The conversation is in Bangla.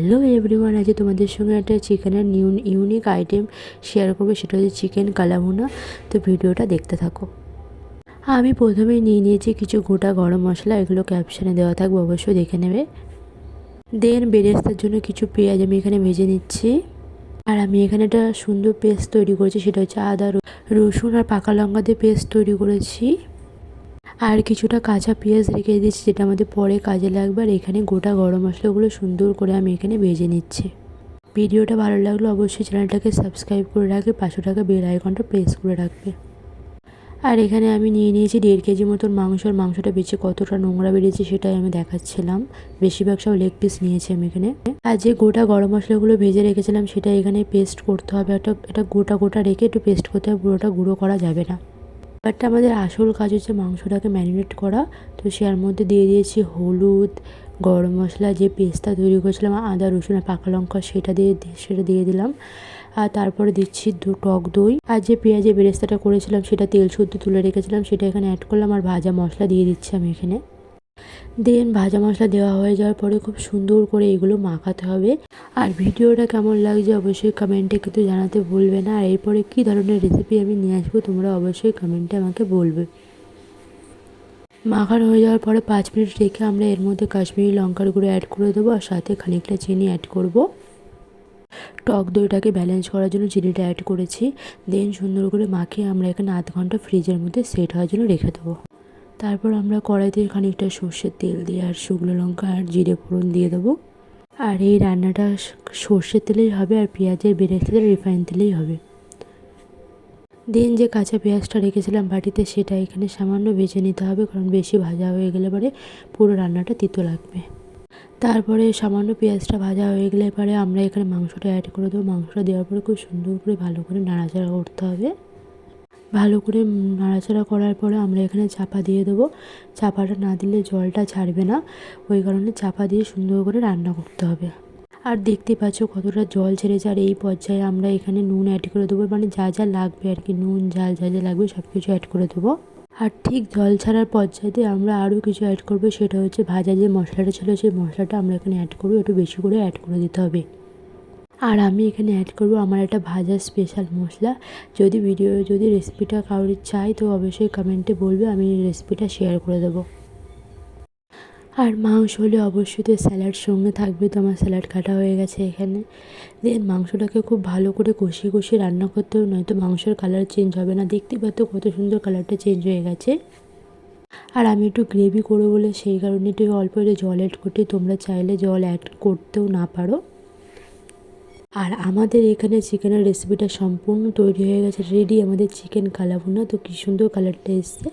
হ্যালো এভরিওয়ান, আজ তোমাদের সঙ্গে একটা চিকেনের ইউনিক আইটেম শেয়ার করবো, সেটা হচ্ছে চিকেন কালা ভুনা। তো ভিডিওটা দেখতে থাকো। আমি প্রথমেই নিয়ে নিয়েছি কিছু গোটা গরম মশলা, এগুলো ক্যাপশনে দেওয়া থাকবে, অবশ্যই দেখে নেবে। দেন বেরেস্তার জন্য কিছু পেঁয়াজ আমি এখানে ভেজে নিচ্ছি। আর আমি এখানে একটা সুন্দর পেস্ট তৈরি করেছি, সেটা হচ্ছে আদা রসুন আর পাকা লঙ্কা দিয়ে পেস্ট তৈরি করেছি। আর কিছুটা কাঁচা পেঁয়াজ রেখে দিয়েছি, যেটা আমাদের পরে কাজে লাগবে। আর এখানে গোটা গরম মশলাগুলো সুন্দর করে আমি এখানে ভেজে নিচ্ছি। ভিডিওটা ভালো লাগলে অবশ্যই চ্যানেলটাকে সাবস্ক্রাইব করে রাখবে, পাশে থাকা বেল আইকনটা প্রেস করে রাখবে। আর এখানে আমি নিয়ে নিয়েছি 1.5 কেজি মতন মাংস। আর মাংসটা বেঁচে কতটা নোংরা বেরিয়েছে সেটাই আমি দেখাচ্ছিলাম। বেশিরভাগ সব লেগ পিস নিয়েছি আমি এখানে। আর যে গোটা গরম মশলাগুলো ভেজে রেখেছিলাম সেটা এখানে পেস্ট করতে হবে। এটা গোটা গোটা রেখে একটু পেস্ট করতে হবে, পুরোটা গুঁড়ো করা যাবে না। এবারটা আমাদের আসল কাজ হচ্ছে মাংসটাকে ম্যারিনেট করা। তো সের মধ্যে দিয়ে দিয়েছি হলুদ, গরম মশলা, যে পেস্টটা তৈরি করেছিলাম আদা রসুন আর পাকা লঙ্কা, সেটা দিয়ে দিলাম। আর তারপরে দিচ্ছি টক দই। আর যে পেঁয়াজের বেরেস্তাটা করেছিলাম সেটা তেল শুদ্ধ তুলে রেখেছিলাম, সেটা এখানে অ্যাড করলাম। আর ভাজা মশলা দিয়ে দিচ্ছি আমি এখানে। দেন ভাজা মশলা দেওয়া হয়ে যাওয়ার পরে খুব সুন্দর করে এগুলো মাখাতে হবে। আর ভিডিওটা কেমন লাগছে অবশ্যই কমেন্টে কিন্তু জানাতে ভুলবে না। আর এরপরে কী ধরনের রেসিপি আমি নিয়ে আসবো তোমরা অবশ্যই কমেন্টে আমাকে বলবে। মাখানো হয়ে যাওয়ার পরে 5 মিনিট রেখে আমরা এর মধ্যে কাশ্মীরি লঙ্কার গুঁড়ো অ্যাড করে দেবো। আর সাথে খানিকটা চিনি অ্যাড করব। টক দইটাকে ব্যালেন্স করার জন্য চিনিটা অ্যাড করেছি। দেন সুন্দর করে মাখিয়ে আমরা এখানে আধ ঘন্টা ফ্রিজের মধ্যে সেট হওয়ার জন্য রেখে দেবো। তারপর আমরা কড়াইতে খানিকটা সর্ষের তেল দিয়ে আর শুকনো লঙ্কা আর জিরে ফোড়ন দিয়ে দেবো। আর এই রান্নাটা সর্ষের তেলেই হবে, আর পেঁয়াজের বেরেস্তাতে রিফাইন তেলেই হবে। দেন যে কাঁচা পেঁয়াজটা রেখেছিলাম বাটিতে, সেটা এখানে সামান্য ভেজে নিতে হবে, কারণ বেশি ভাজা হয়ে গেলে পরে পুরো রান্নাটা তিতো লাগবে। তারপরে সামান্য পেঁয়াজটা ভাজা হয়ে গেলে পরে আমরা এখানে মাংসটা অ্যাড করে দেবো। মাংসটা দেওয়ার পরে খুব সুন্দর করে ভালো করে নাড়াচাড়া করতে হবে। ভালো করে নাড়াচাড়া করার পরে আমরা এখানে চাপা দিয়ে দেবো। চাপাটা না দিলে জলটা ছাড়বে না, ওই কারণে চাপা দিয়ে সুন্দর করে রান্না করতে হবে। আর দেখতে পাচ্ছ কতটা জল ছেড়েছে। আর এই পর্যায়ে আমরা এখানে নুন অ্যাড করে দেবো, মানে যা যা লাগবে আর কি, নুন ঝাল যা যা লাগবে সব কিছু অ্যাড করে দেবো। আর ঠিক জল ছাড়ার পর্যায়ে আমরা আরও কিছু অ্যাড করবো, সেটা হচ্ছে ভাজা যে মশলাটা ছিল সেই মশলাটা আমরা এখানে অ্যাড করবো। একটু বেশি করে অ্যাড করে দিতে হবে। আর আমি এখানে অ্যাড করবো আমার একটা ভাজা স্পেশাল মশলা। যদি রেসিপিটা কারোর চাই তো অবশ্যই কমেন্টে বলবে, আমি রেসিপিটা শেয়ার করে দেবো। আর মাংস হলে অবশ্যই তো স্যালাড সঙ্গে থাকবে, তো আমার স্যালাড কাটা হয়ে গেছে এখানে। দেন মাংসটাকে খুব ভালো করে কষিয়ে কষিয়ে রান্না করতে হবে, নয়তো মাংসের কালার চেঞ্জ হবে না। দেখতে পাচ্ছ কত সুন্দর কালারটা চেঞ্জ হয়ে গেছে। আর আমি একটু গ্রেভি করবো বলে সেই কারণে একটু অল্প একটু জল অ্যাড করতে, তোমরা চাইলে জল অ্যাড করতেও না পারো। আর আমাদের এখানে চিকেনের রেসিপিটা সম্পূর্ণ তৈরি হয়ে গেছে, রেডি আমাদের চিকেন কালা ভুনা। তো কী সুন্দর কালারটা এসছে।